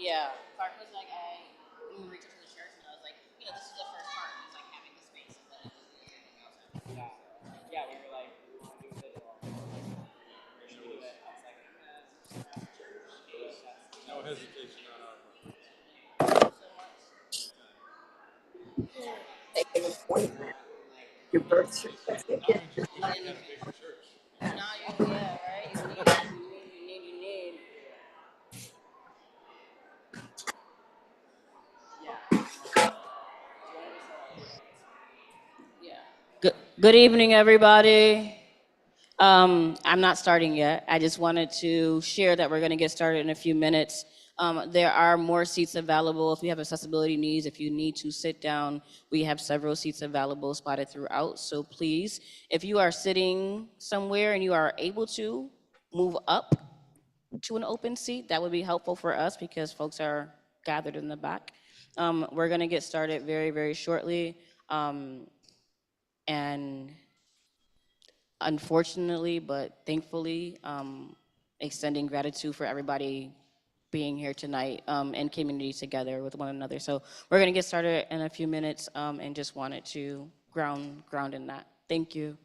Yeah, Clark was like, when we reached out to the church, and I was like, this is the first part. He's like having the space, and then everything else happens. Yeah. Yeah, we were like, we want to do visual. We're going to do it. I was like, No hesitation on our part. Take an appointment, your birth Now certificate. we just wish we had a bigger church. Now yeah, right? You need. Yeah. Good evening, everybody. I'm not starting yet. I just wanted to share that we're going to get started in a few minutes. There are more seats available if you have accessibility needs. If you need to sit down, we have several seats available spotted throughout. So please, if you are sitting somewhere and you are able to move up to an open seat, that would be helpful for us because folks are gathered in the back. We're going to get started very, very shortly. And unfortunately, but thankfully, extending gratitude for everybody being here tonight and community together with one another. So we're going to get started in a few minutes and just wanted to ground in that. Thank you.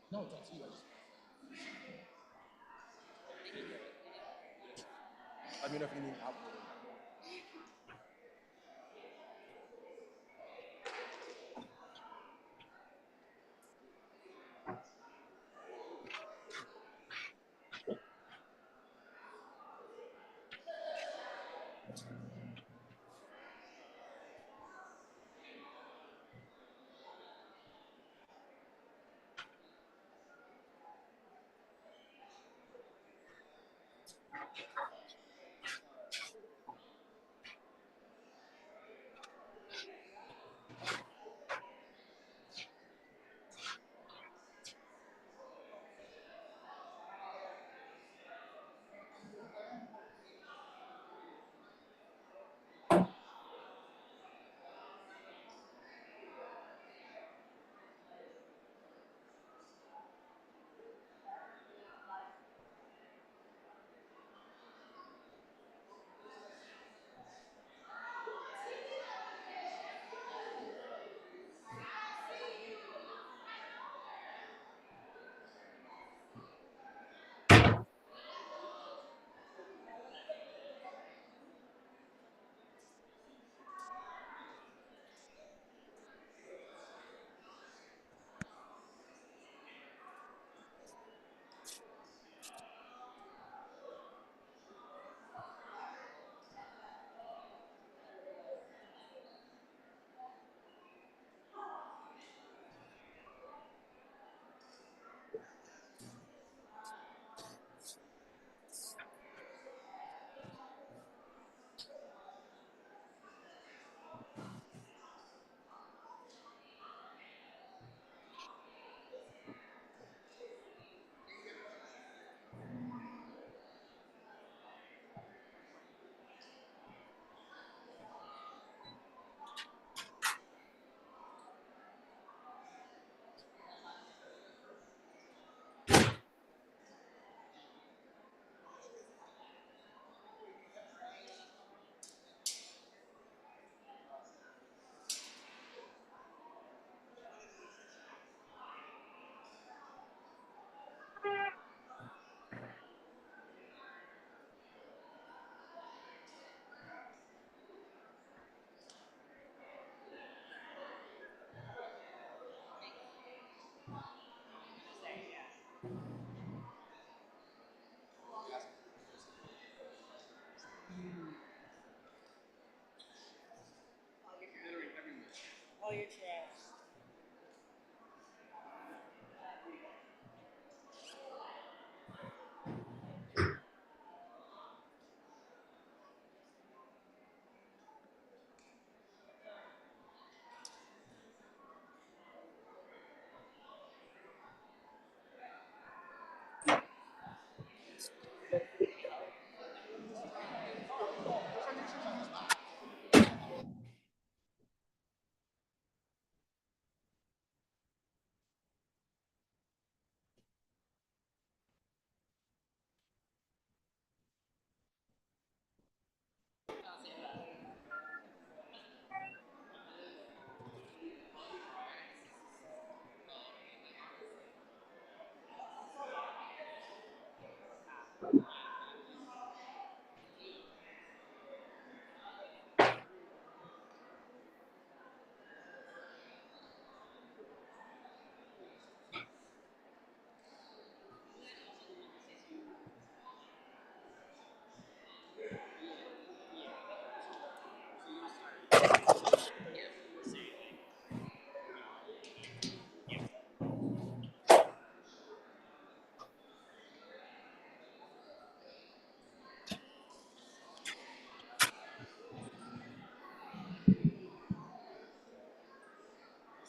No, it's up to you. Let me know if you need help.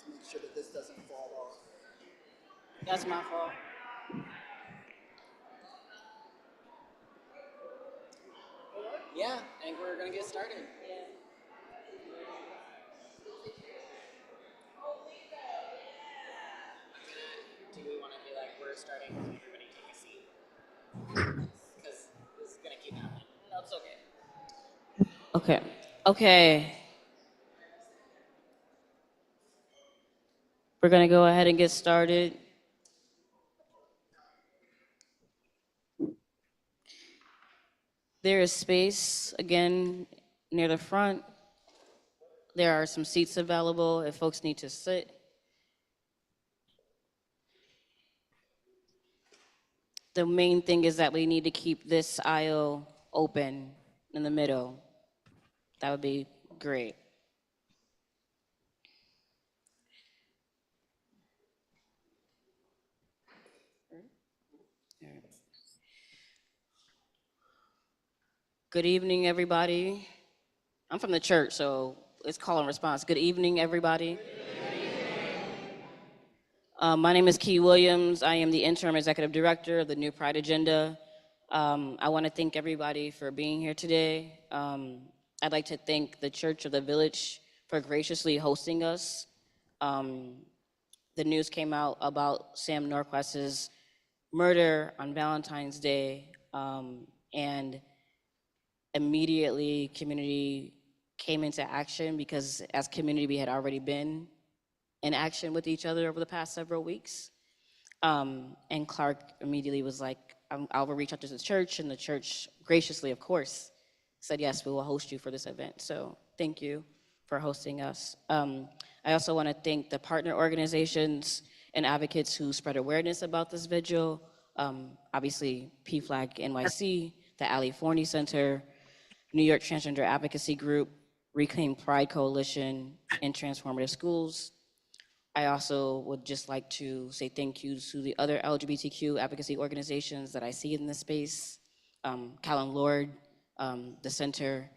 Make sure that this doesn't fall off. That's my fault. Yeah, and we're gonna get started. Do we want to be like we're starting? Everybody take a seat because this is gonna keep happening. No, it's okay. Okay. Okay. We're going to go ahead and get started. There is space again near the front. There are some seats available if folks need to sit. The main thing is that we need to keep this aisle open in the middle. That would be great. Good evening, everybody. I'm from the church, so it's call and response. Good evening, everybody. My name is Key Williams. I am the interim executive director of the New Pride Agenda. I want to thank everybody for being here today. I'd like to thank the Church of the Village for graciously hosting us. The news came out about Sam Nordquist's murder on Valentine's Day, and immediately community came into action because as community we had already been in action with each other over the past several weeks. And Clark immediately was like, I'll reach out to the church, and the church graciously, of course, said, yes, we will host you for this event. So thank you for hosting us. I also want to thank the partner organizations and advocates who spread awareness about this vigil. Obviously, PFLAG NYC, the Ali Forney Center, New York Transgender Advocacy Group, Reclaim Pride Coalition, and Transformative Schools. I also would just like to say thank you to the other LGBTQ advocacy organizations that I see in this space, Callum Lord, the Center,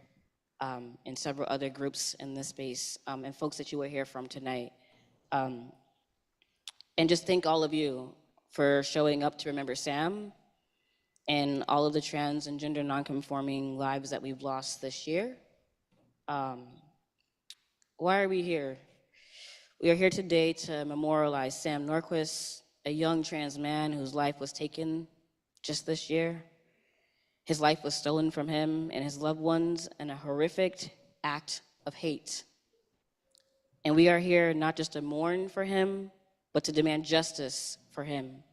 and several other groups in this space, and folks that you will hear from tonight. And just thank all of you for showing up to remember Sam and all of the trans and gender nonconforming lives that we've lost this year. Why are we here? We are here today to memorialize Sam Nordquist, a young trans man whose life was taken just this year. His life was stolen from him and his loved ones in a horrific act of hate. And we are here not just to mourn for him, but to demand justice for him.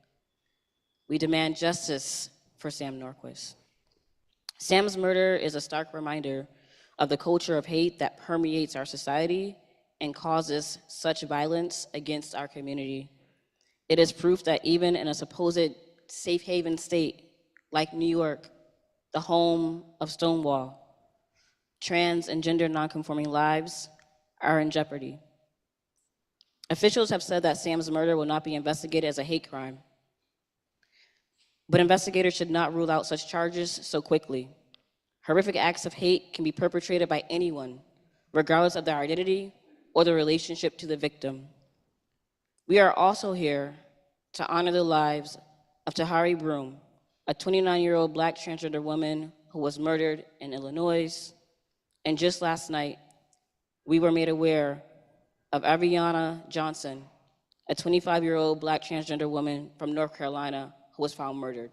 We demand justice for Sam Nordquist. Sam's murder is a stark reminder of the culture of hate that permeates our society and causes such violence against our community. It is proof that even in a supposed safe haven state like New York, the home of Stonewall, trans and gender nonconforming lives are in jeopardy. Officials have said that Sam's murder will not be investigated as a hate crime, but investigators should not rule out such charges so quickly. Horrific acts of hate can be perpetrated by anyone, regardless of their identity or their relationship to the victim. We are also here to honor the lives of Tahari Broome, a 29-year-old Black transgender woman who was murdered in Illinois. And just last night, we were made aware of Aviana Johnson, a 25-year-old Black transgender woman from North Carolina who was found murdered.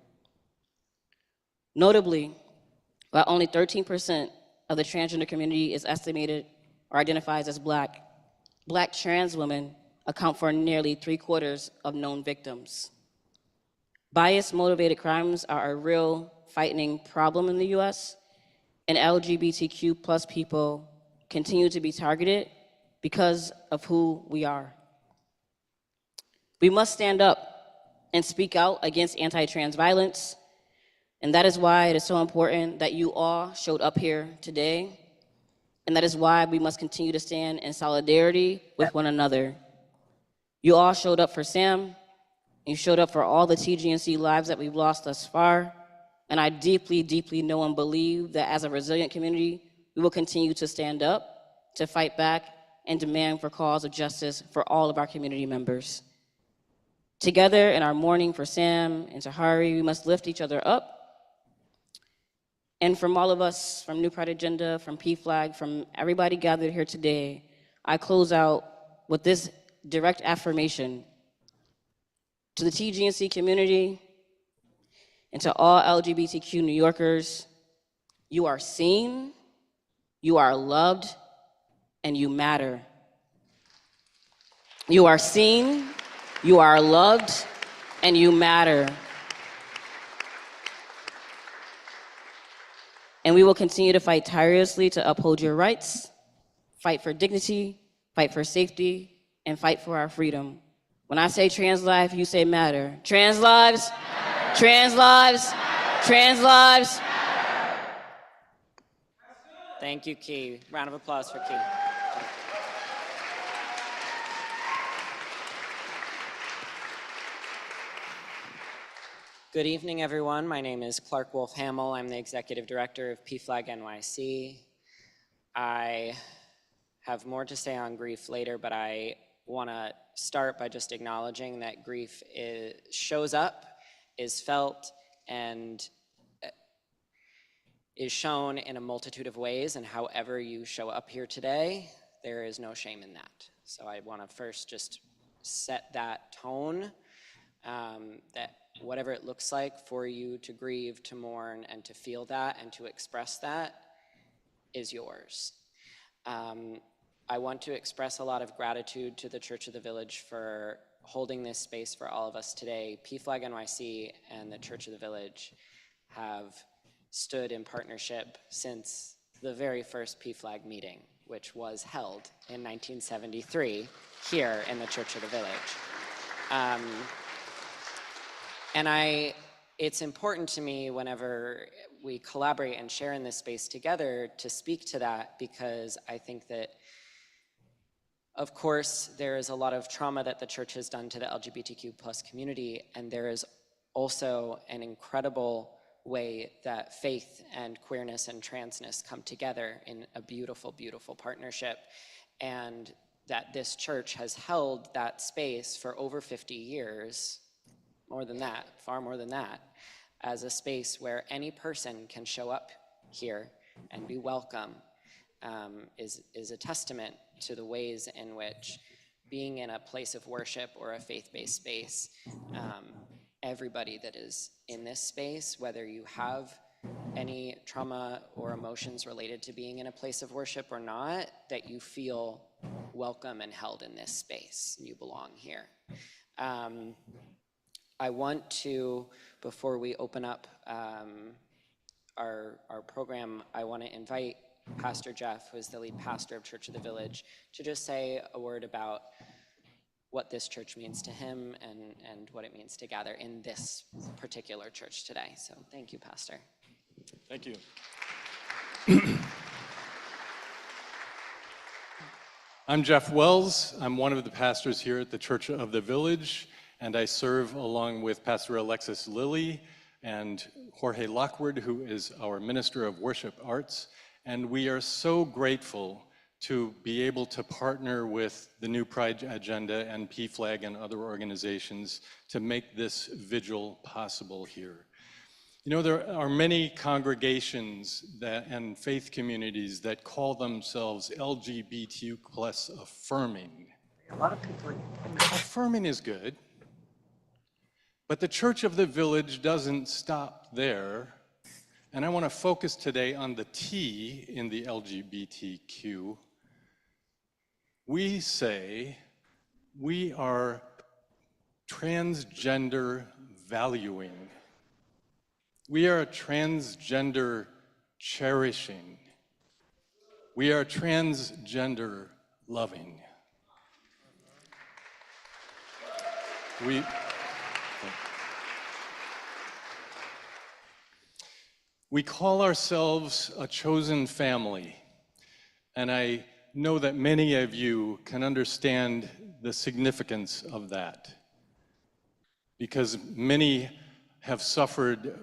Notably, while only 13% of the transgender community is estimated or identifies as Black, Black trans women account for nearly 3/4 of known victims. Bias-motivated crimes are a real frightening problem in the US, and LGBTQ plus people continue to be targeted because of who we are. We must stand up and speak out against anti-trans violence, and that is why it is so important that you all showed up here today, and that is why we must continue to stand in solidarity with one another. You all showed up for Sam, you showed up for all the TGNC lives that we've lost thus far, and I deeply, deeply know and believe that as a resilient community, we will continue to stand up, to fight back, and demand for cause of justice for all of our community members. Together in our mourning for Sam and Tahari, we must lift each other up. And from all of us, from New Pride Agenda, from PFLAG, from everybody gathered here today, I close out with this direct affirmation. To the TGNC community and to all LGBTQ New Yorkers, you are seen, you are loved, and you matter. You are seen, you are loved, and you matter. And we will continue to fight tirelessly to uphold your rights, fight for dignity, fight for safety, and fight for our freedom. When I say trans life, you say matter. Trans lives, matter. Trans lives, matter. Trans lives. Matter. Thank you, Key. Round of applause for Key. Good evening, everyone. My name is Clark Wolf Hamill. I'm the Executive Director of PFLAG NYC. I have more to say on grief later, but I want to start by just acknowledging that grief shows up, is felt, and is shown in a multitude of ways, and however you show up here today, there is no shame in that. So I want to first just set that tone, that whatever it looks like for you to grieve, to mourn, and to feel that, and to express that is yours. I want to express a lot of gratitude to the Church of the Village for holding this space for all of us today. PFLAG NYC and the Church of the Village have stood in partnership since the very first PFLAG meeting, which was held in 1973 here in the Church of the Village. It's important to me whenever we collaborate and share in this space together to speak to that, because I think that, of course, there is a lot of trauma that the church has done to the LGBTQ plus community, and there is also an incredible way that faith and queerness and transness come together in a beautiful, beautiful partnership, and that this church has held that space for over 50 years, more than that, far more than that, as a space where any person can show up here and be welcome, is a testament to the ways in which being in a place of worship or a faith-based space, everybody that is in this space, whether you have any trauma or emotions related to being in a place of worship or not, that you feel welcome and held in this space, and you belong here. I want to, before we open up our program, I want to invite Pastor Jeff, who is the lead pastor of Church of the Village, to just say a word about what this church means to him and what it means to gather in this particular church today. So thank you, Pastor. Thank you. I'm Jeff Wells. I'm one of the pastors here at the Church of the Village, and I serve along with Pastor Alexis Lilly and Jorge Lockwood, who is our Minister of Worship Arts. And we are so grateful to be able to partner with the New Pride Agenda and PFLAG and other organizations to make this vigil possible here. You know, there are many congregations and faith communities that call themselves LGBTQ plus affirming. A lot of people. Affirming is good, but the Church of the Village doesn't stop there. And I want to focus today on the T in the LGBTQ. We say we are transgender valuing. We are transgender cherishing. We are transgender loving. We call ourselves a chosen family, and I know that many of you can understand the significance of that, because many have suffered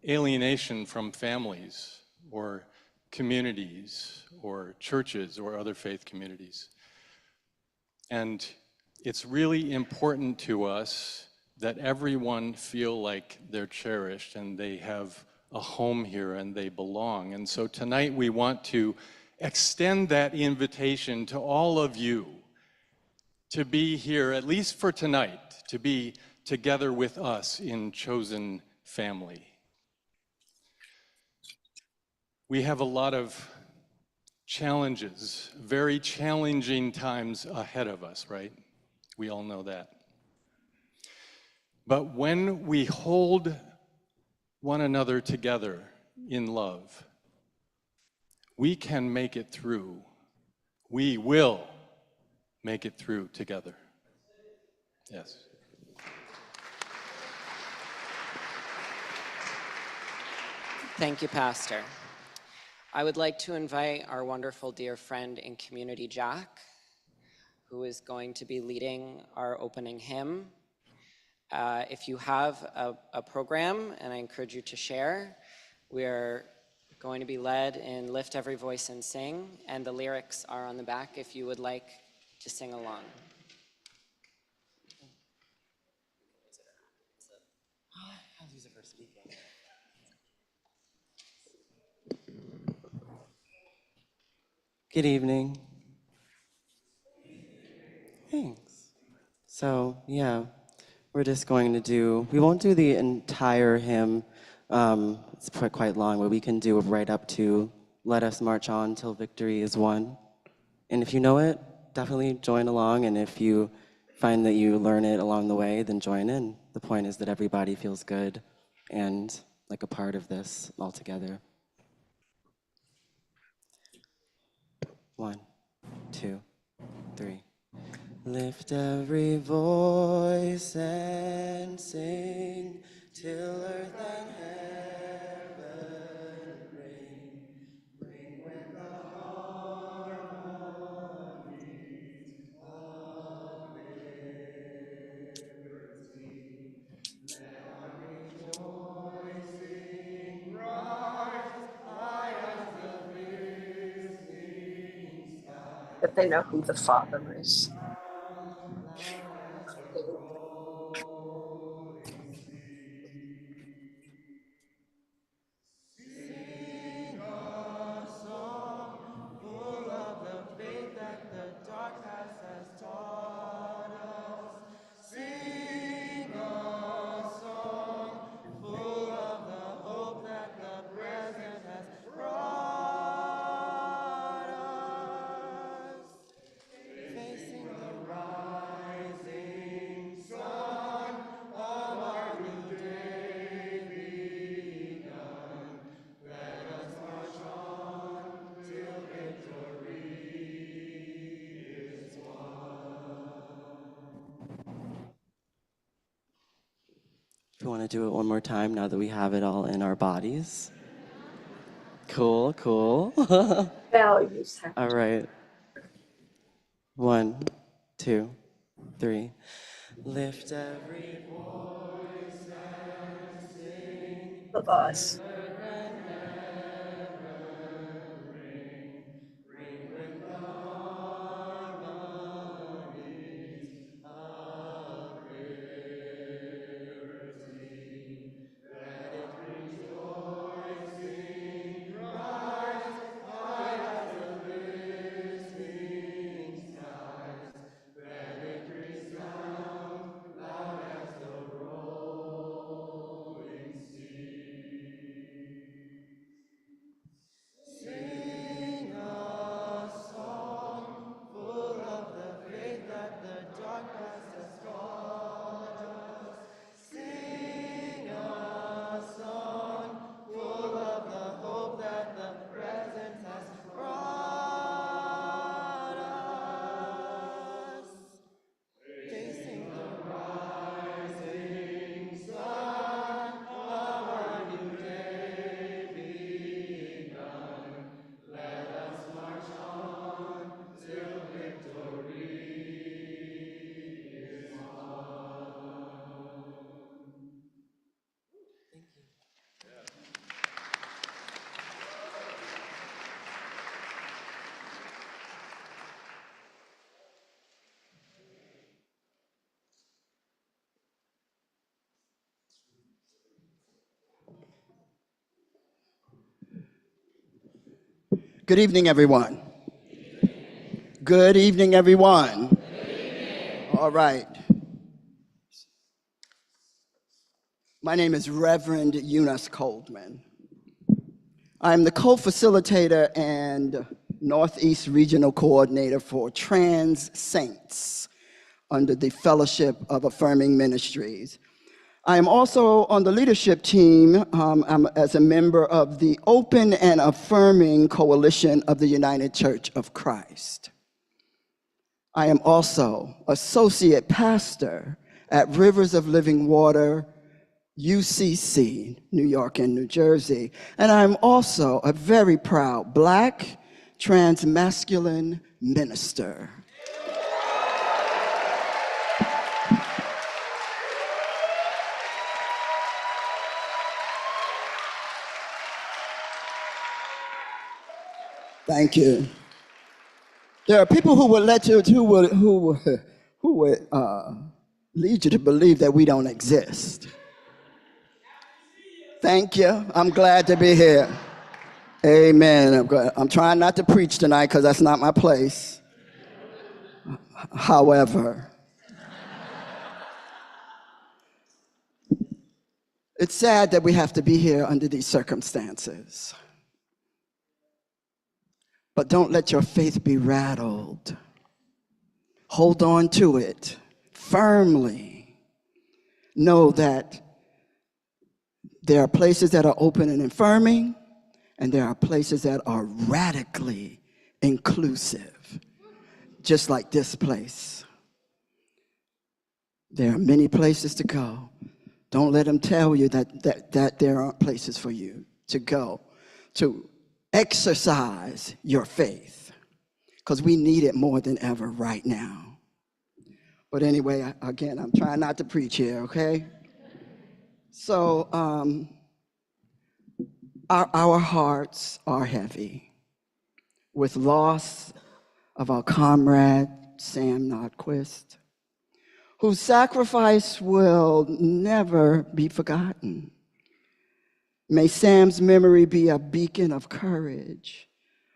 alienation from families or communities or churches or other faith communities. And it's really important to us that everyone feel like they're cherished and they have a home here and they belong. And so tonight we want to extend that invitation to all of you to be here, at least for tonight, to be together with us in chosen family. We have a lot of challenges, very challenging times ahead of us, right? We all know that. But when we hold one another together in love, we can make it through. We will make it through together. Yes. Thank you, Pastor. I would like to invite our wonderful dear friend in community, Jack, who is going to be leading our opening hymn. If you have a program, and I encourage you to share, we are going to be led in Lift Every Voice and Sing, and the lyrics are on the back if you would like to sing along. Good evening. Thanks. So, yeah, we're just going to we won't do the entire hymn. It's quite long, but we can do it right up to Let Us March On Till Victory is Won. And if you know it, definitely join along. And if you find that you learn it along the way, then join in. The point is that everybody feels good and like a part of this all together. 1, 2, 3. Lift every voice and sing till earth and heaven ring. Ring with the harmonies of liberty. Let our rejoicing rise high as the listening sky. If they know who the Father is. Loud as the rolling sea. Sing a song full of the faith that the dark past has taught us. Sing a song full of the hope that the present has brought us. Facing the rising sun of our new day begun. Let us march on till victory is won. If you want to do it one more time now that we have it all in our bodies. Cool, cool. Values. All right. 1, 2, 3. Lift every voice and sing. Of us. Earth and heaven ring. Ring with the harmonies of liberty. Let it rejoice. Good evening, everyone. Good evening, everyone. All right. My name is Reverend Eunice Coldman. I'm the co-facilitator and Northeast Regional Coordinator for Trans Saints under the Fellowship of Affirming Ministries. I am also on the leadership team as a member of the Open and Affirming Coalition of the United Church of Christ. I am also associate pastor at Rivers of Living Water, UCC, New York and New Jersey. And I'm also a very proud Black transmasculine minister. Thank you. There are people who would let you, who would lead you to believe that we don't exist. Thank you. I'm glad to be here. Amen. I'm trying not to preach tonight because that's not my place. However, it's sad that we have to be here under these circumstances. But don't let your faith be rattled. Hold on to it firmly. Know that there are places that are open and affirming, and there are places that are radically inclusive, just like this place. There are many places to go. Don't let them tell you that there aren't places for you to go, to exercise your faith, because we need it more than ever right now. But anyway, again, I'm trying not to preach here, okay? So our hearts are heavy with loss of our comrade, Sam Nordquist, whose sacrifice will never be forgotten. May Sam's memory be a beacon of courage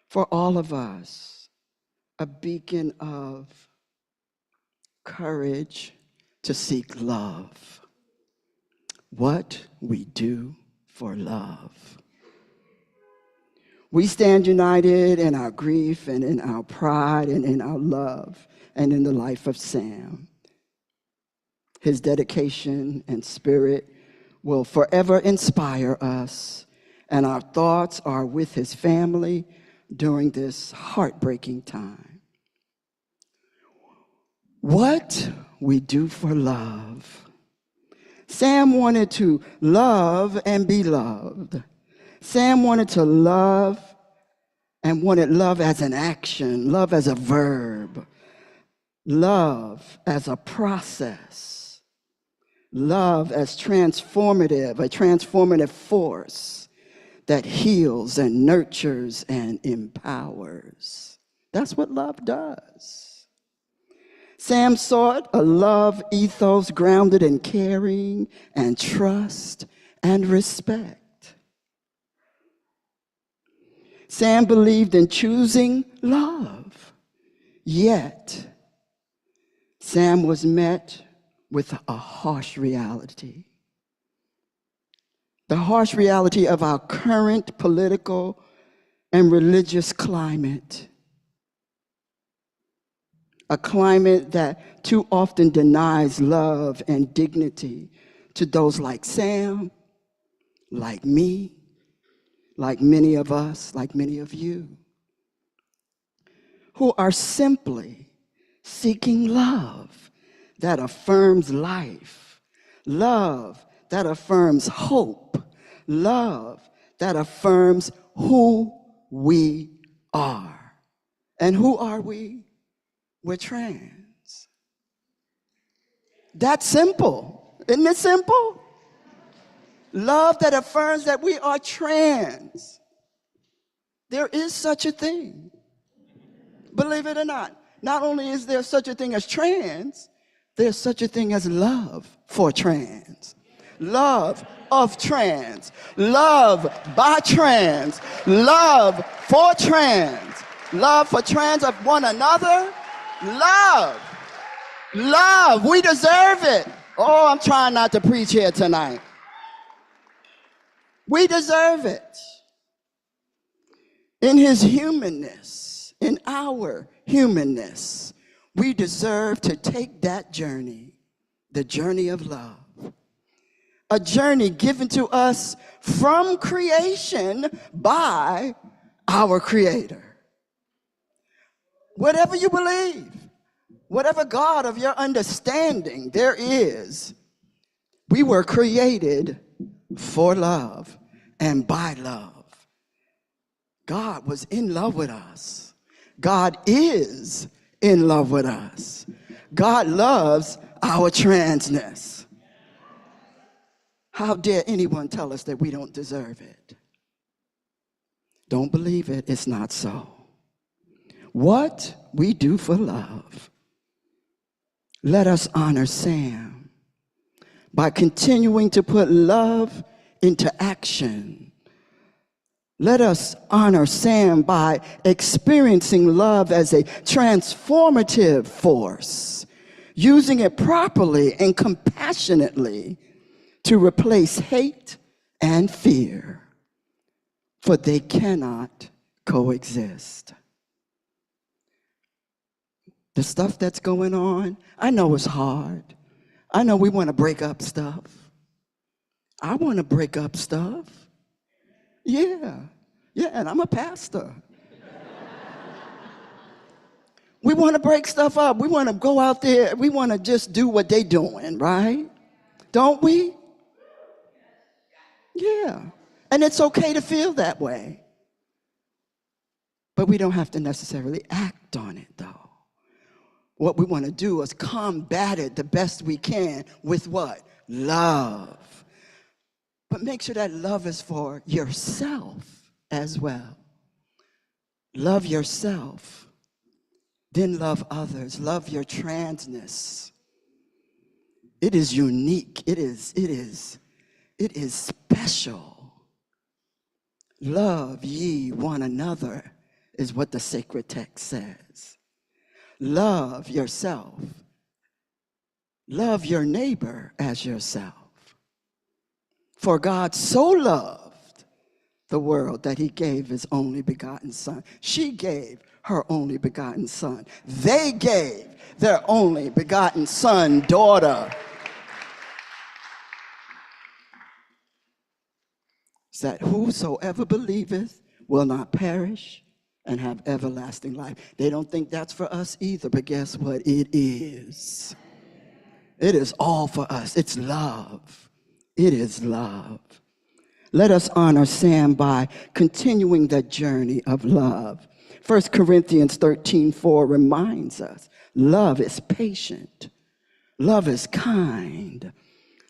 for all of us, a beacon of courage to seek love. What we do for love. We stand united in our grief and in our pride and in our love and in the life of Sam. His dedication and spirit will forever inspire us, and our thoughts are with his family during this heartbreaking time. What we do for love. Sam wanted to love and be loved. Sam wanted to love and wanted love as an action, love as a verb, love as a process. Love as transformative, a transformative force that heals and nurtures and empowers. That's what love does. Sam sought a love ethos grounded in caring and trust and respect. Sam believed in choosing love, yet Sam was met with a harsh reality. The harsh reality of our current political and religious climate. A climate that too often denies love and dignity to those like Sam, like me, like many of us, like many of you, who are simply seeking love that affirms life, love that affirms hope, love that affirms who we are. And who are we? We're trans. That's simple. Isn't it simple? Love that affirms that we are trans. There is such a thing. Believe it or not. Not only is there such a thing as trans, there's such a thing as love for trans. love of trans, love by trans, love for trans of one another, love. Love, we deserve it. Oh, I'm trying not to preach here tonight. We deserve it. In his humanness, in our humanness, we deserve to take that journey, the journey of love. A journey given to us from creation by our Creator. Whatever you believe, whatever God of your understanding there is, we were created for love and by love. God was in love with us. God is in love with us. God loves our transness. How dare anyone tell us that we don't deserve it? Don't believe it, it's not so. What we do for love. Let us honor Sam by continuing to put love into action. Let us honor Sam by experiencing love as a transformative force, using it properly and compassionately to replace hate and fear, for they cannot coexist. The stuff that's going on, I know it's hard. I know we want to break up stuff. I want to break up stuff. Yeah, and I'm a pastor. We want to break stuff up. We want to go out there. We want to just do what they doing, right? Don't we? Yeah, and it's okay to feel that way. But we don't have to necessarily act on it, though. What we want to do is combat it the best we can with what? Love. But make sure that love is for yourself as well. Love yourself. Then love others. Love your transness. It is unique. It is special. Love ye one another is what the sacred text says. Love yourself. Love your neighbor as yourself. For God so loved the world that he gave his only begotten son. She gave her only begotten son. They gave their only begotten son, daughter. That whosoever believeth will not perish and have everlasting life. They don't think that's for us either, but guess what? It is. It is all for us. It's love. It is love. Let us honor Sam by continuing the journey of love. 1 Corinthians 13:4 reminds us, love is patient. Love is kind.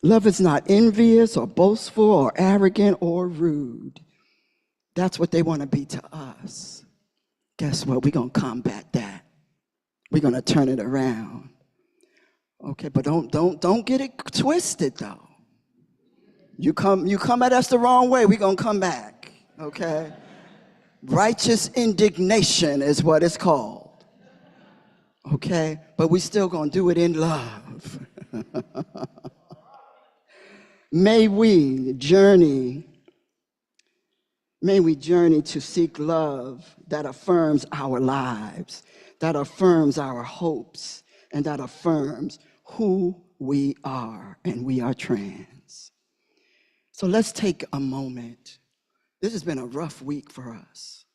Love is not envious or boastful or arrogant or rude. That's what they want to be to us. Guess what? We're going to combat that. We're going to turn it around. Okay, but don't get it twisted though. You come at us the wrong way, we're going to come back. Okay? Righteous indignation is what it's called. Okay? But we still going to do it in love. May we journey to seek love that affirms our lives, that affirms our hopes, and that affirms who we are, and we are trans. So let's take a moment. This has been a rough week for us.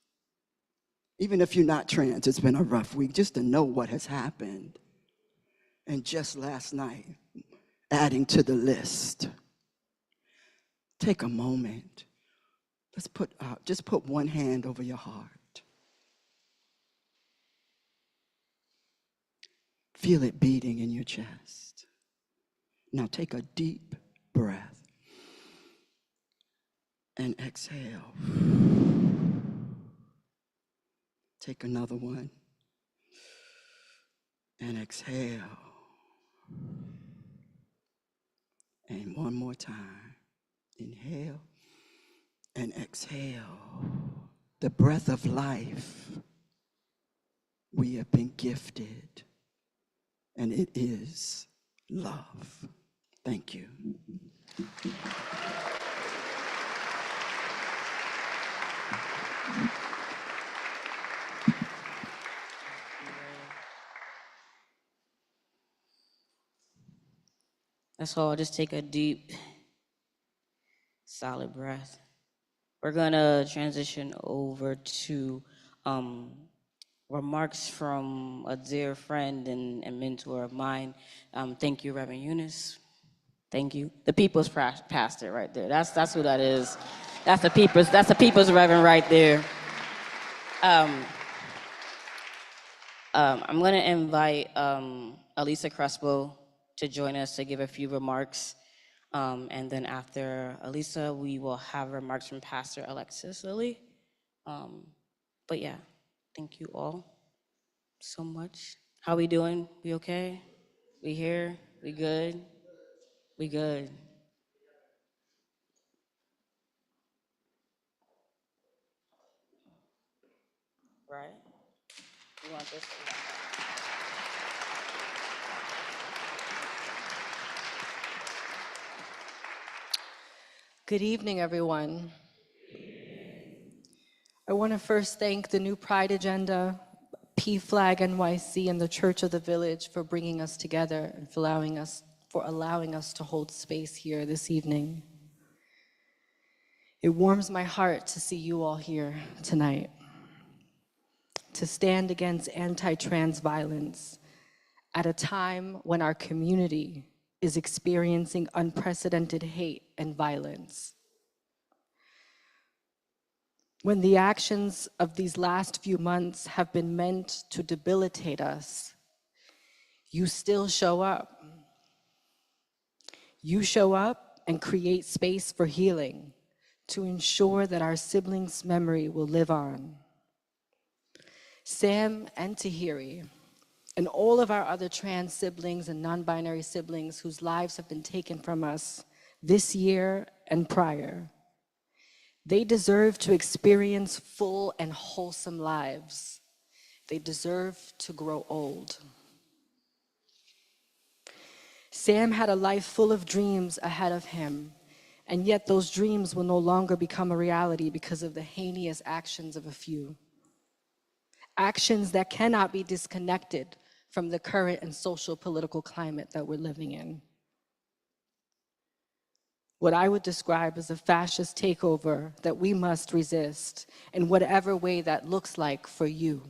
Even if you're not trans, it's been a rough week just to know what has happened. And just last night, adding to the list. Take a moment. Let's just put one hand over your heart. Feel it beating in your chest. Now take a deep breath and exhale. Take another one and exhale. And one more time. Inhale and exhale. The breath of life we have been gifted, and it is love. Thank you. Let's all just take a deep, solid breath. We're gonna transition over to remarks from a dear friend and mentor of mine. Thank you, Reverend Eunice. Thank you. The people's pastor right there. That's who that is. That's the people's reverend right there. I'm gonna invite Elisa Crespo to join us to give a few remarks. And then after Elisa, we will have remarks from Pastor Alexis Lilly. But yeah, thank you all so much. How we doing? We okay? We here? We good? We good. Right? You want this? Good evening, everyone. I want to first thank the New Pride Agenda, PFLAG NYC, and the Church of the Village for bringing us together and for allowing us to hold space here this evening. It warms my heart to see you all here tonight, to stand against anti-trans violence at a time when our community is experiencing unprecedented hate and violence. When the actions of these last few months have been meant to debilitate us, you still show up. You show up and create space for healing to ensure that our siblings' memory will live on. Sam and Tahiri, and all of our other trans siblings and non-binary siblings whose lives have been taken from us this year and prior, they deserve to experience full and wholesome lives. They deserve to grow old. Sam had a life full of dreams ahead of him, and yet those dreams will no longer become a reality because of the heinous actions of a few. Actions that cannot be disconnected from the current and social political climate that we're living in. What I would describe as a fascist takeover that we must resist in whatever way that looks like for you.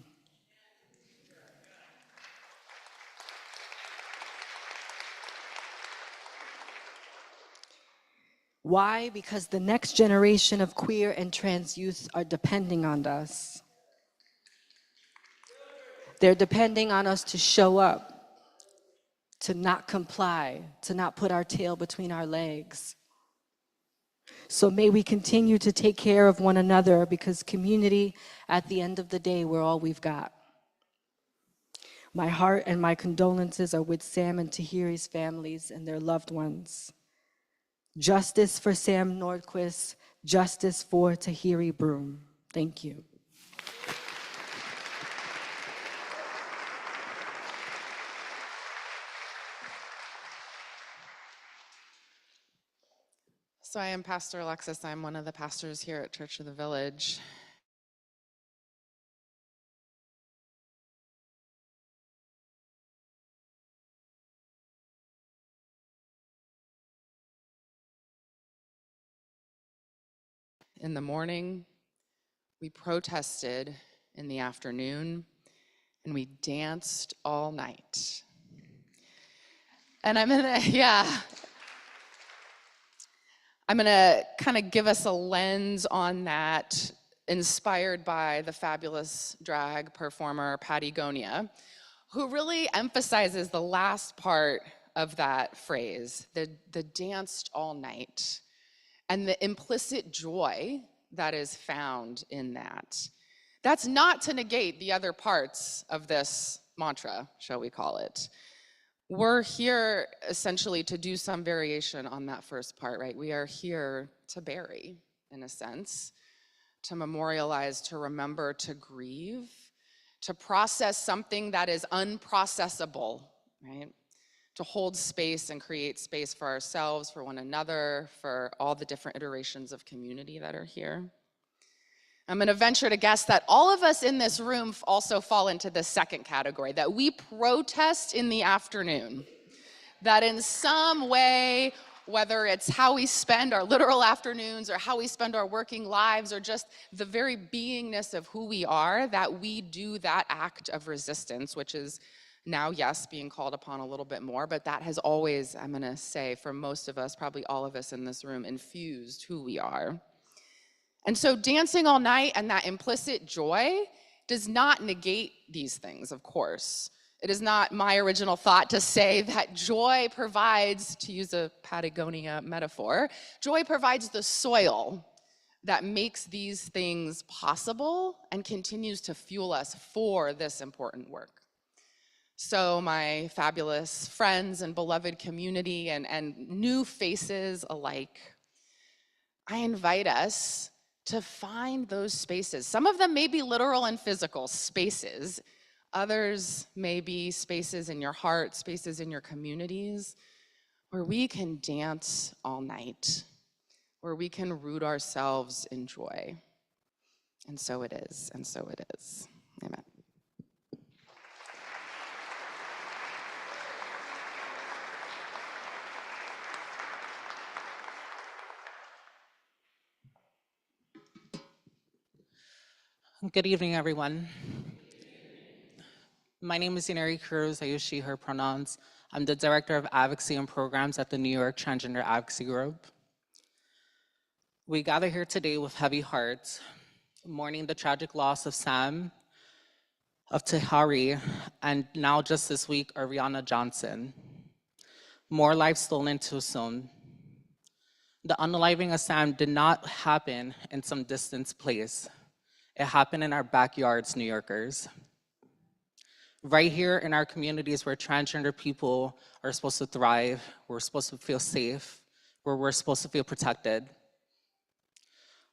Why? Because the next generation of queer and trans youth are depending on us. They're depending on us to show up, to not comply, to not put our tail between our legs. So may we continue to take care of one another, because community, at the end of the day, we're all we've got. My heart and my condolences are with Sam and Tahiri's families and their loved ones. Justice for Sam Nordquist, justice for Tahiri Broom. Thank you. So I am Pastor Alexis. I'm one of the pastors here at Church of the Village. In the morning, we protested in the afternoon, and we danced all night. And I'm gonna kind of give us a lens on that, inspired by the fabulous drag performer Patty Gonia, who really emphasizes the last part of that phrase, the danced all night, and the implicit joy that is found in that. That's not to negate the other parts of this mantra, shall we call it. we're here essentially to do some variation on that first part, right? We are here to bury, in a sense, to memorialize, to remember, to grieve, to process something that is unprocessable, right? To hold space and create space for ourselves, for one another, for all the different iterations of community that are here. I'm going to venture to guess that all of us in this room also fall into the second category, that we protest in the afternoon. That in some way, whether it's how we spend our literal afternoons or how we spend our working lives or just the very beingness of who we are, that we do that act of resistance, which is now, yes, being called upon a little bit more, but that has always, I'm going to say, for most of us, probably all of us in this room, infused who we are. And so dancing all night and that implicit joy does not negate these things, of course. It is not my original thought to say that joy provides, to use a Patagonia metaphor, joy provides the soil that makes these things possible and continues to fuel us for this important work. So my fabulous friends and beloved community and new faces alike, I invite us to find those spaces. Some of them may be literal and physical spaces. Others may be spaces in your heart, spaces in your communities, where we can dance all night, where we can root ourselves in joy. And so it is, and so it is. Amen. Good evening, everyone. My name is Yaneri Cruz. I use she, her pronouns. I'm the Director of Advocacy and Programs at the New York Transgender Advocacy Group. We gather here today with heavy hearts, mourning the tragic loss of Sam, of Tahari, and now just this week, Ariana Johnson. More lives stolen too soon. The unaliving of Sam did not happen in some distant place. It happened in our backyards, New Yorkers. Right here in our communities where transgender people are supposed to thrive, we're supposed to feel safe, where we're supposed to feel protected.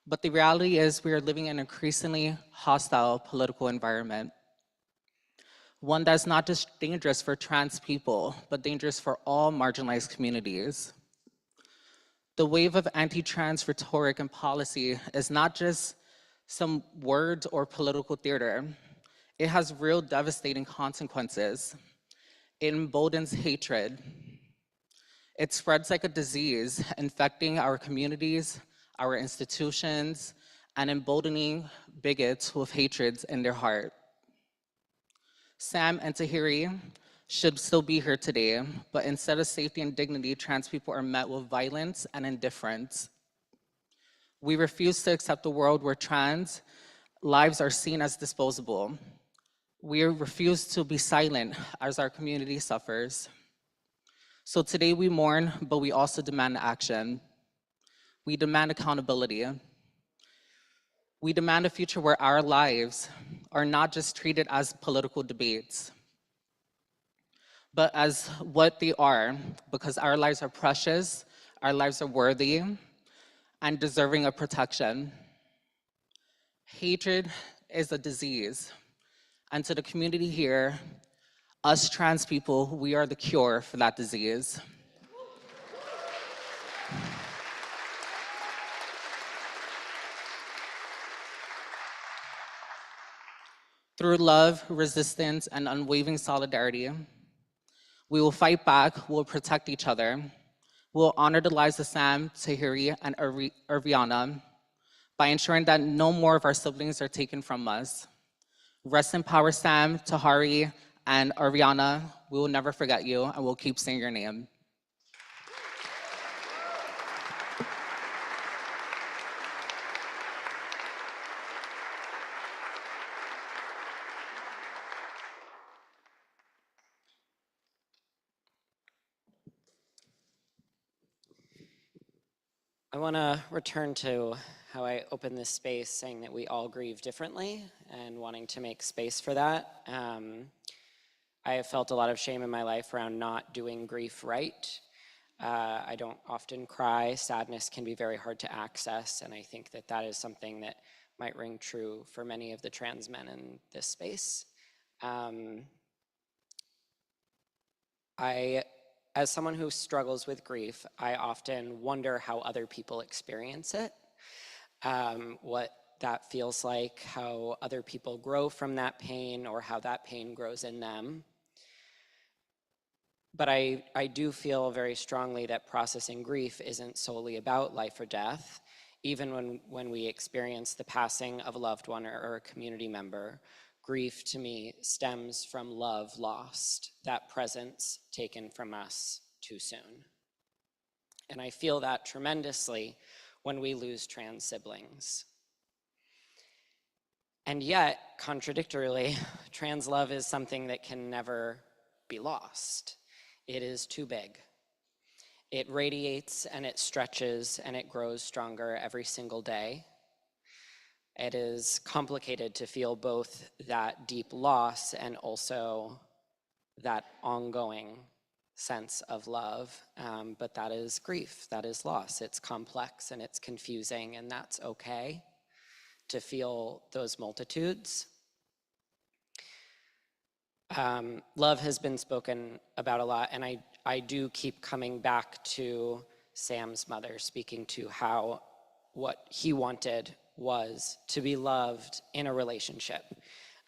But the reality is we are living in an increasingly hostile political environment. One that's not just dangerous for trans people, but dangerous for all marginalized communities. The wave of anti-trans rhetoric and policy is not just some words or political theater. It has real devastating consequences. It emboldens hatred. It spreads like a disease, infecting our communities, our institutions, and emboldening bigots with hatreds in their heart. Sam and Tahiri should still be here today, but instead of safety and dignity, trans people are met with violence and indifference. We refuse to accept a world where trans lives are seen as disposable. We refuse to be silent as our community suffers. So today we mourn, but we also demand action. We demand accountability. We demand a future where our lives are not just treated as political debates, but as what they are, because our lives are precious, our lives are worthy, and deserving of protection. Hatred is a disease. And to the community here, us trans people, we are the cure for that disease. Through love, resistance, and unwavering solidarity, we will fight back, we'll protect each other, we'll honor the lives of Sam, Tahiri, and Ariana by ensuring that no more of our siblings are taken from us. Rest in power, Sam, Tahari, and Ariana. We will never forget you, and we'll keep saying your name. I want to return to how I opened this space, saying that we all grieve differently and wanting to make space for that. I have felt a lot of shame in my life around not doing grief right. I don't often cry. Sadness can be very hard to access, and I think that that is something that might ring true for many of the trans men in this space. As someone who struggles with grief, I often wonder how other people experience it, what that feels like, how other people grow from that pain, or how that pain grows in them. But I do feel very strongly that processing grief isn't solely about life or death. Even when we experience the passing of a loved one or a community member, grief to me stems from love lost, that presence taken from us too soon. And I feel that tremendously when we lose trans siblings. And yet, contradictorily, trans love is something that can never be lost. It is too big. It radiates and it stretches and it grows stronger every single day. It is complicated to feel both that deep loss and also that ongoing sense of love, but that is grief, that is loss. It's complex and it's confusing, and that's okay to feel those multitudes. Love has been spoken about a lot, and I do keep coming back to Sam's mother, speaking to how what he wanted was to be loved in a relationship.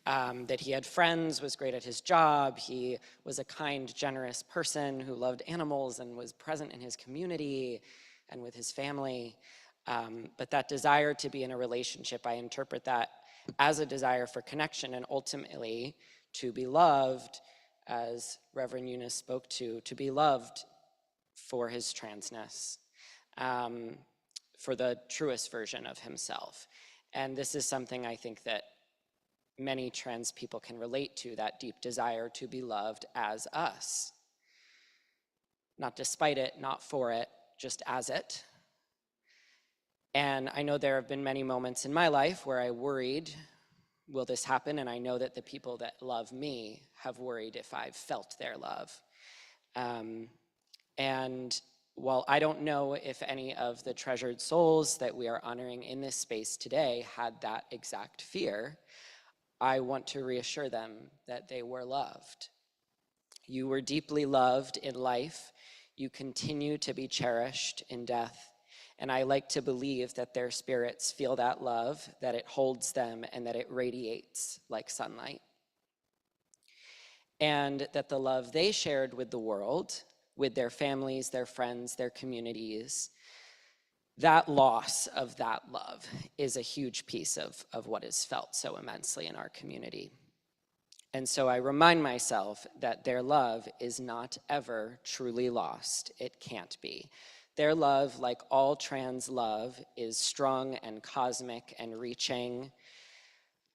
That he had friends, was great at his job, he was a kind, generous person who loved animals and was present in his community and with his family. But that desire to be in a relationship, I interpret that as a desire for connection and ultimately to be loved, as Reverend Eunice spoke to be loved for his transness, for the truest version of himself. And this is something I think that many trans people can relate to, that deep desire to be loved as us. Not despite it, not for it, just as it. And I know there have been many moments in my life where I worried, will this happen? And I know that the people that love me have worried if I've felt their love. And while I don't know if any of the treasured souls that we are honoring in this space today had that exact fear, I want to reassure them that they were loved. You were deeply loved in life. You continue to be cherished in death. And I like to believe that their spirits feel that love, that it holds them, and that it radiates like sunlight. And that the love they shared with the world, with their families, their friends, their communities, that loss of that love is a huge piece of what is felt so immensely in our community. And so I remind myself that their love is not ever truly lost. It can't be. Their love, like all trans love, is strong and cosmic and reaching.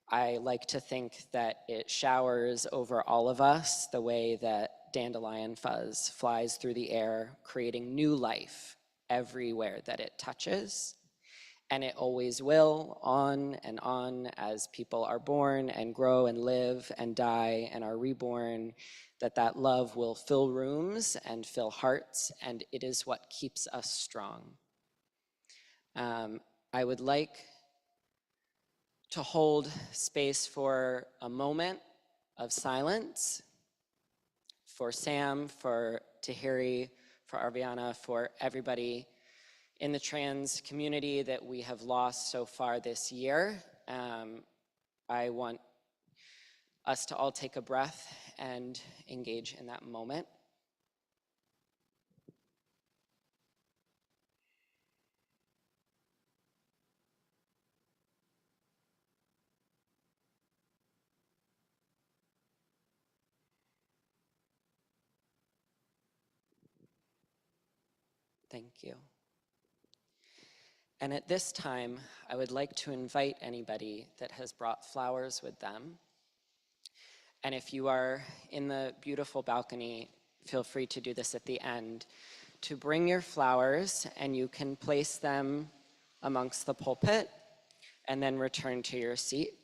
I like to think that it showers over all of us the way that dandelion fuzz flies through the air, creating new life everywhere that it touches. And it always will, on and on, as people are born and grow and live and die and are reborn, that love will fill rooms and fill hearts, and it is what keeps us strong. I would like to hold space for a moment of silence for Sam, for Tahiri, for Arviana, for everybody in the trans community that we have lost so far this year. I want us to all take a breath and engage in that moment. Thank you. And at this time, I would like to invite anybody that has brought flowers with them. And if you are in the beautiful balcony, feel free to do this at the end, to bring your flowers, and you can place them amongst the pulpit and then return to your seat.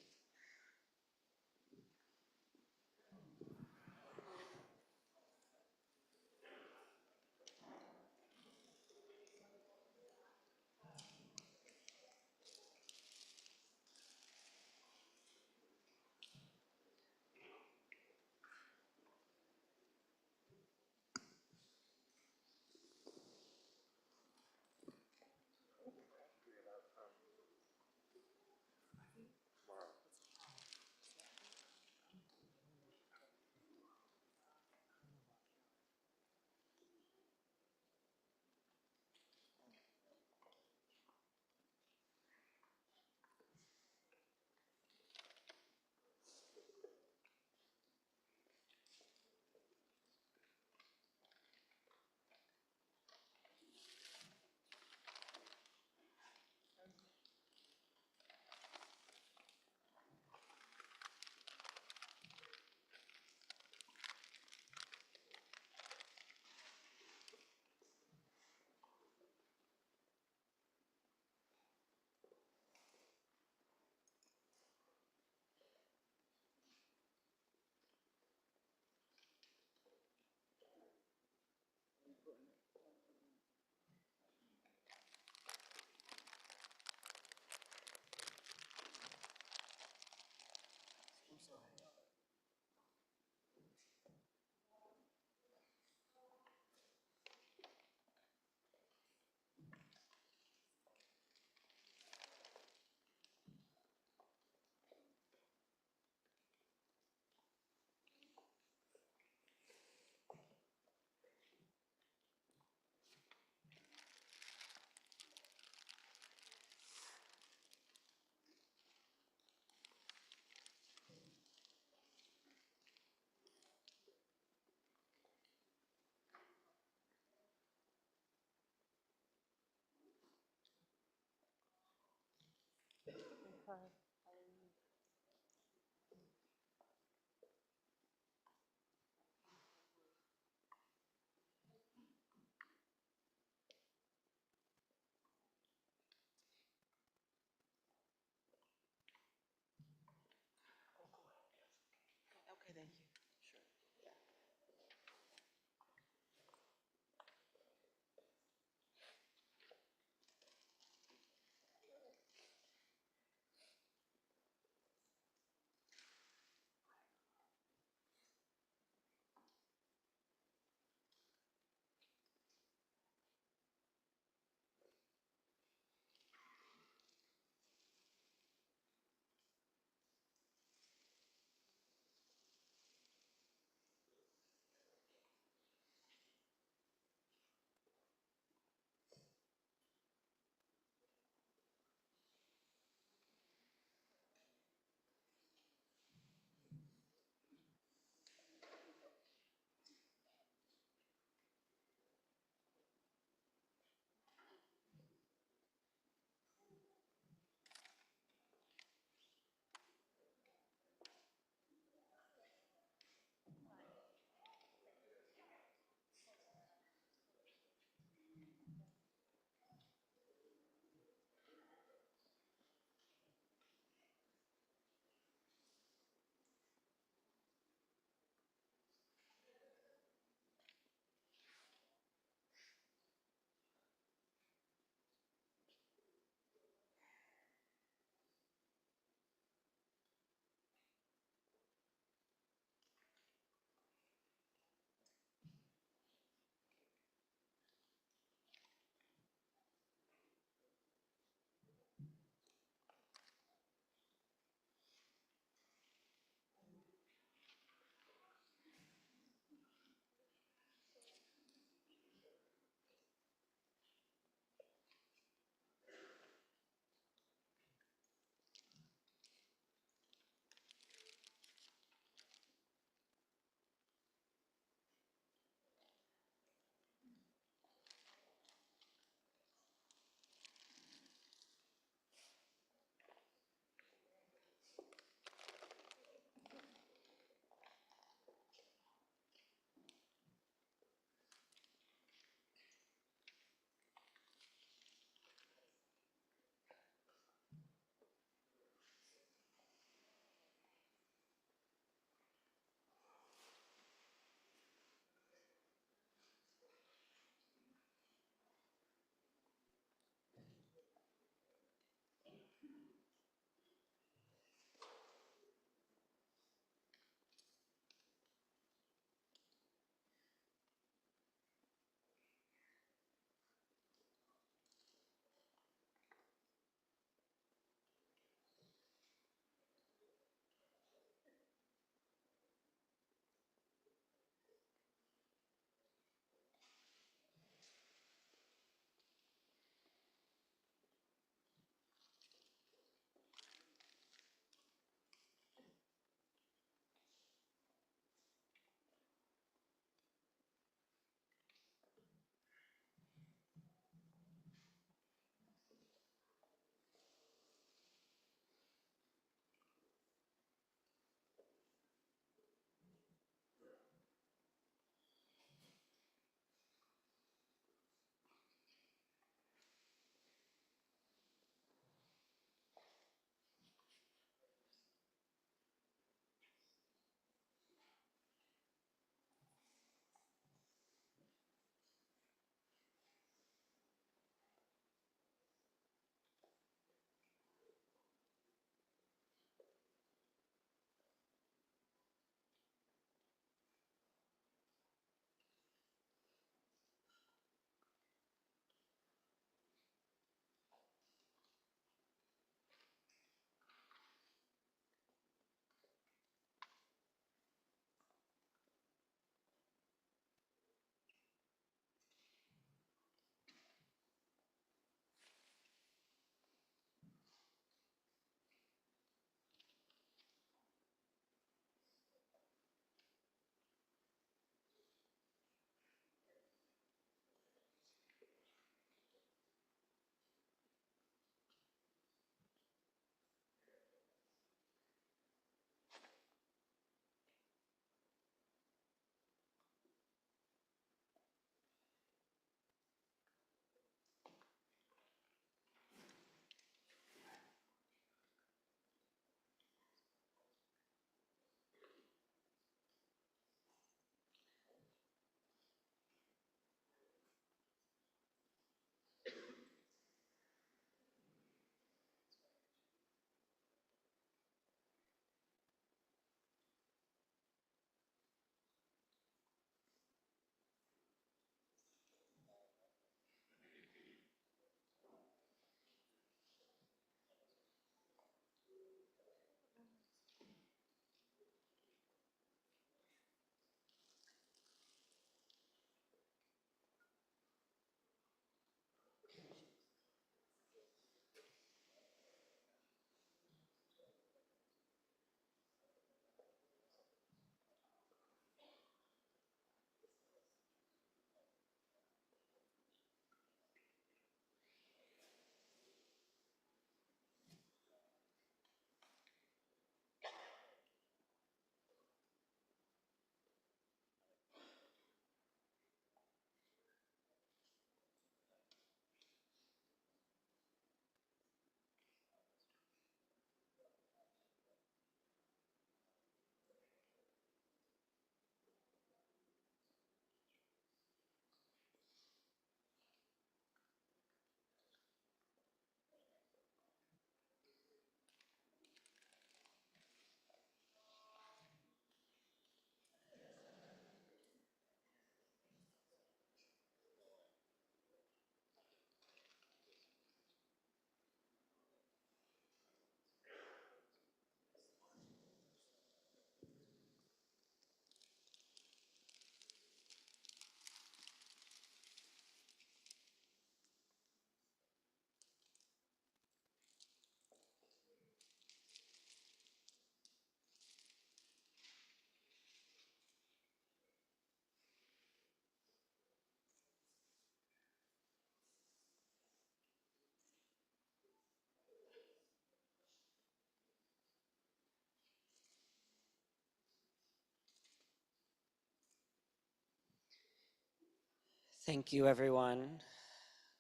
Thank you, everyone.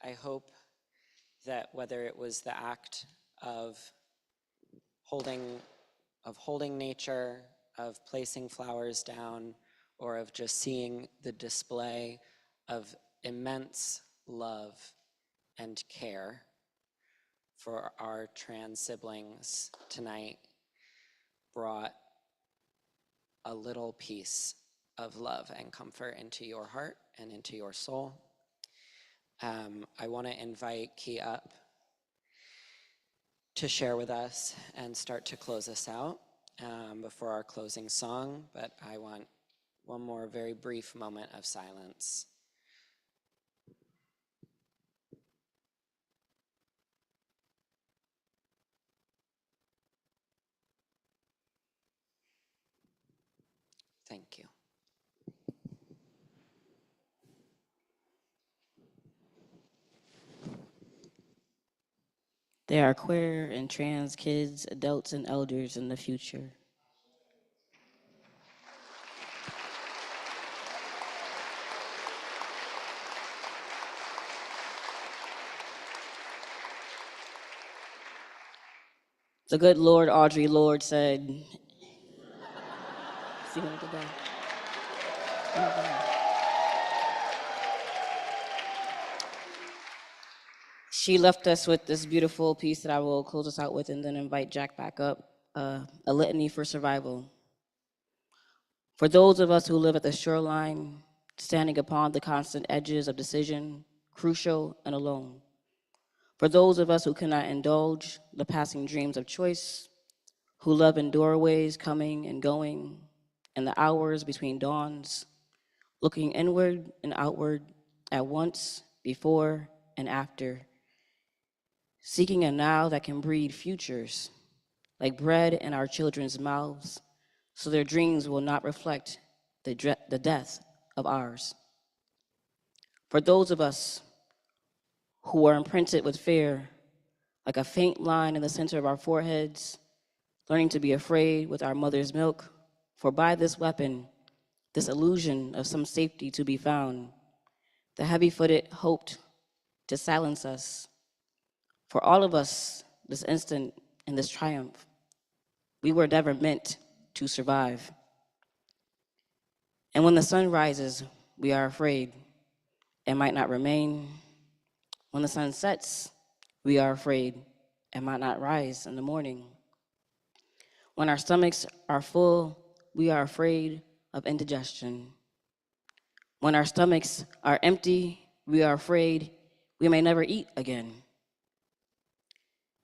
I hope that whether it was the act of holding nature, of placing flowers down, or of just seeing the display of immense love and care for our trans siblings tonight brought a little piece of love and comfort into your heart and into your soul. I want to invite Key up to share with us and start to close us out before our closing song, but I want one more very brief moment of silence. Thank you. There are queer and trans kids, adults, and elders in the future. The good Lord, Audre Lorde, said, see when I get back. She left us with this beautiful piece that I will close us out with and then invite Jack back up, a litany for survival. For those of us who live at the shoreline, standing upon the constant edges of decision, crucial and alone. For those of us who cannot indulge the passing dreams of choice, who love in doorways coming and going, and the hours between dawns, looking inward and outward at once, before and after, seeking a now that can breed futures, like bread in our children's mouths, so their dreams will not reflect the death of ours. For those of us who are imprinted with fear, like a faint line in the center of our foreheads, learning to be afraid with our mother's milk, for by this weapon, this illusion of some safety to be found, the heavy-footed hoped to silence us. For all of us, this instant and this triumph, we were never meant to survive. And when the sun rises, we are afraid it might not remain. When the sun sets, we are afraid it might not rise in the morning. When our stomachs are full, we are afraid of indigestion. When our stomachs are empty, we are afraid we may never eat again.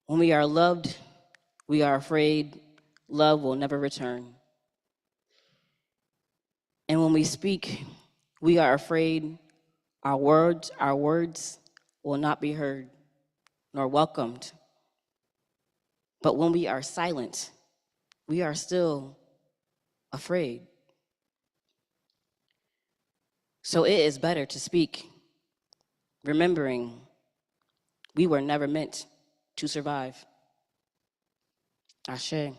When we are loved, we are afraid love will never return. And when we speak, we are afraid our words will not be heard nor welcomed. But when we are silent, we are still afraid. So it is better to speak, remembering we were never meant to survive. Ashe.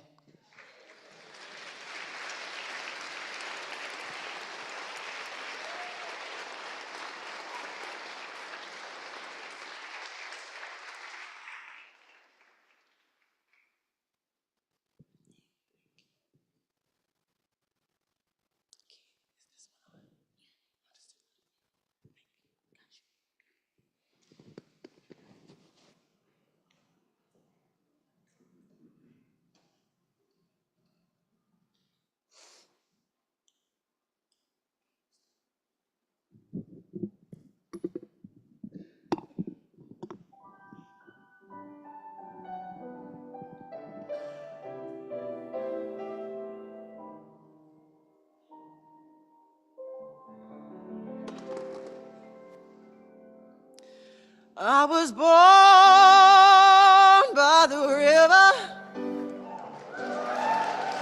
I was born by the river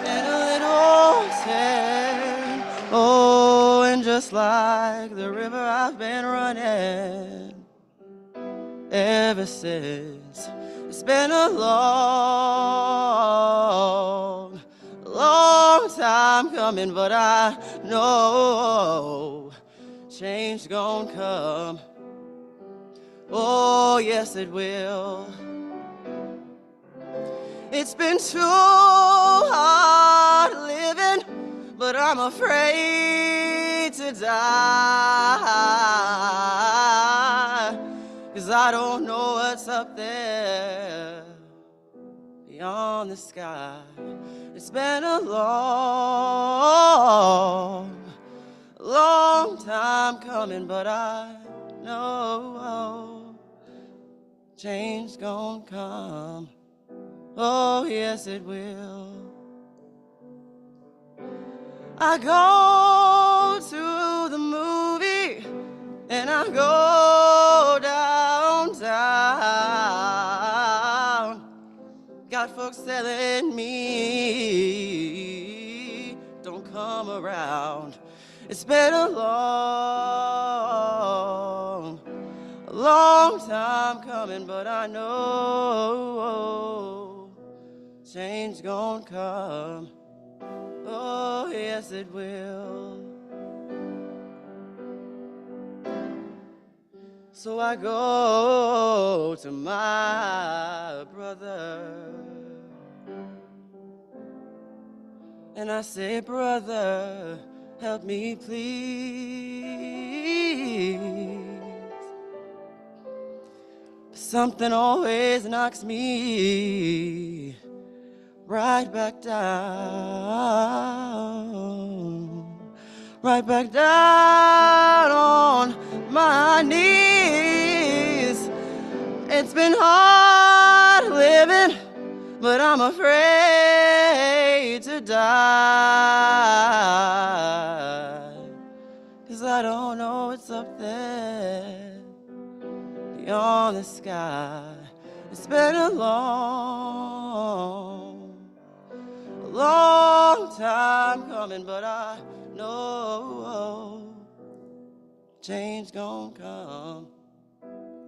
in a little town. Oh, and just like the river, I've been running ever since. It's been a long, long time coming, but I know change gon' come. Oh, yes, it will. It's been too hard living, but I'm afraid to die. 'Cause I don't know what's up there beyond the sky. It's been a long time coming, but I know change gon' come. Oh, yes, it will. I go to the movie and I go downtown. Got folks telling me don't come around. It's been a long time coming, but I know change gon' come. Oh, yes, it will. So I go to my brother and I say, brother, help me please. Something always knocks me right back down, right back down on my knees. It's been hard living, but I'm afraid to die. 'Cause I don't know what's up there beyond the sky. It's been a long time coming, but I know change gon' come.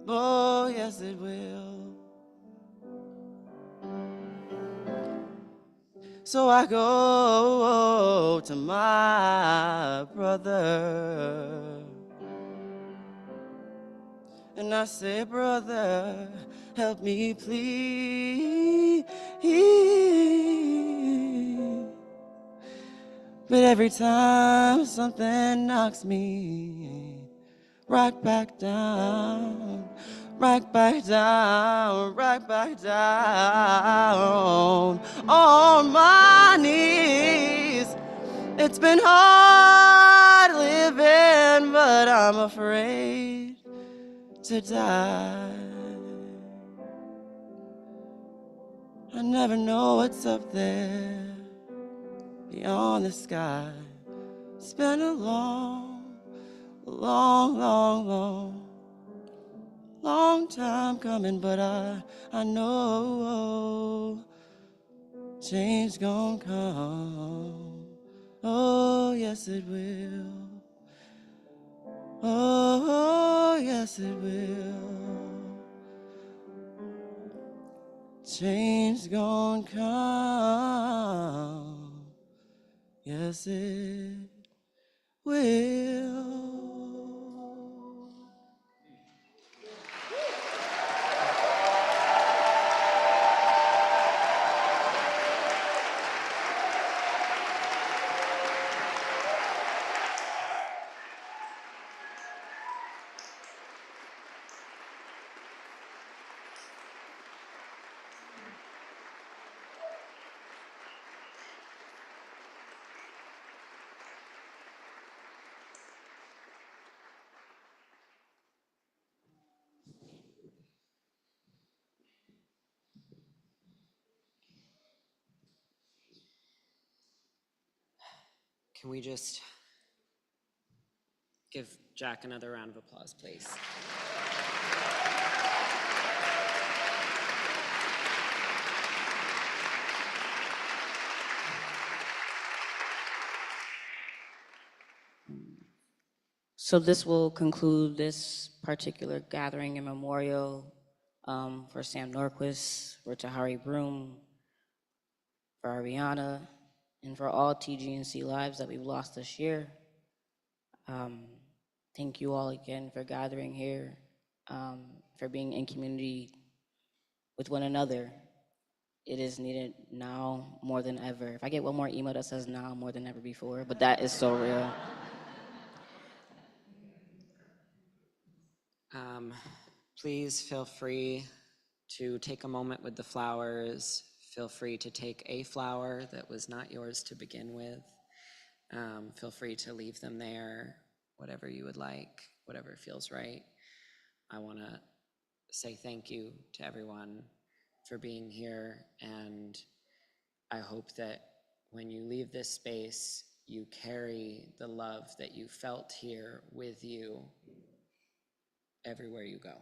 Oh, yes, it will. So I go to my brother and I say, brother, help me please. But every time something knocks me right back down, right back down, right back down on my knees. It's been hard living, but I'm afraid to die. I never know what's up there beyond the sky. It's been a long time coming, but I know change gon' come. Oh, yes, it will. Oh, yes, it will. Change gon' come. Yes, it will. Can we just give Jack another round of applause, please? So this will conclude this particular gathering and memorial for Sam Nordquist, for Tahari Broom, for Ariana, and for all TGNC lives that we've lost this year. thank you all again for gathering here, for being in community with one another. It is needed now more than ever. If I get one more email that says now more than ever before, but that is so real. Please feel free to take a moment with the flowers. Feel free to take a flower that was not yours to begin with. Feel free to leave them there, whatever you would like, whatever feels right. I want to say thank you to everyone for being here, and I hope that when you leave this space, you carry the love that you felt here with you everywhere you go.